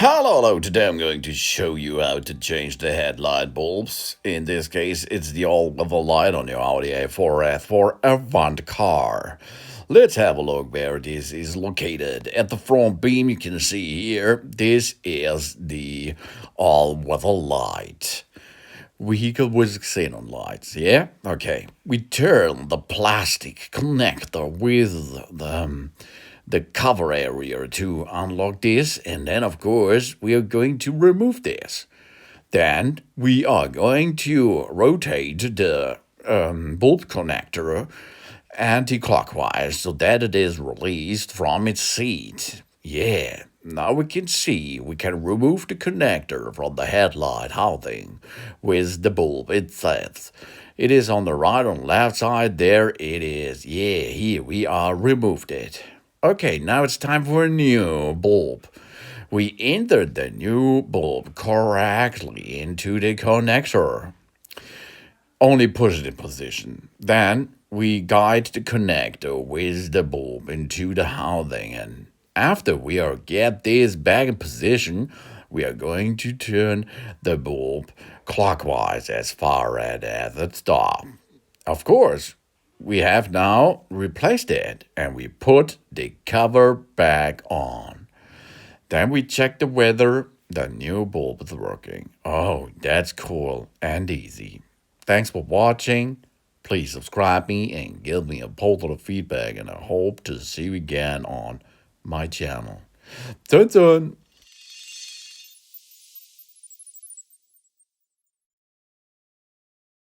Hello, today I'm going to show you how to change the headlight bulbs. In this case, it's the all-weather light on your Audi A4 for Avant car. Let's have a look where this is located. At the front beam, you can see here, this is the all-weather light. Vehicle with xenon lights, yeah? Okay. We turn the plastic connector with the cover area to unlock this, and then of course we are going to remove this. Then we are going to rotate the bulb connector anti-clockwise so that it is released from its seat. Yeah, now we can see we can remove the connector from the headlight housing with the bulb itself. It is on the right and left side. There it is. Yeah, here we are removed it. Okay, now it's time for a new bulb. We entered the new bulb correctly into the connector. Only push it in position. Then we guide the connector with the bulb into the housing, and after we are get this back in position, we are going to turn the bulb clockwise as far as it stops. Of course, we have now replaced it and we put the cover back on. Then we check the whether the new bulb is working. Oh, that's cool and easy. Thanks for watching. Please subscribe me and give me a positive feedback, and I hope to see you again on my channel. Dun dun!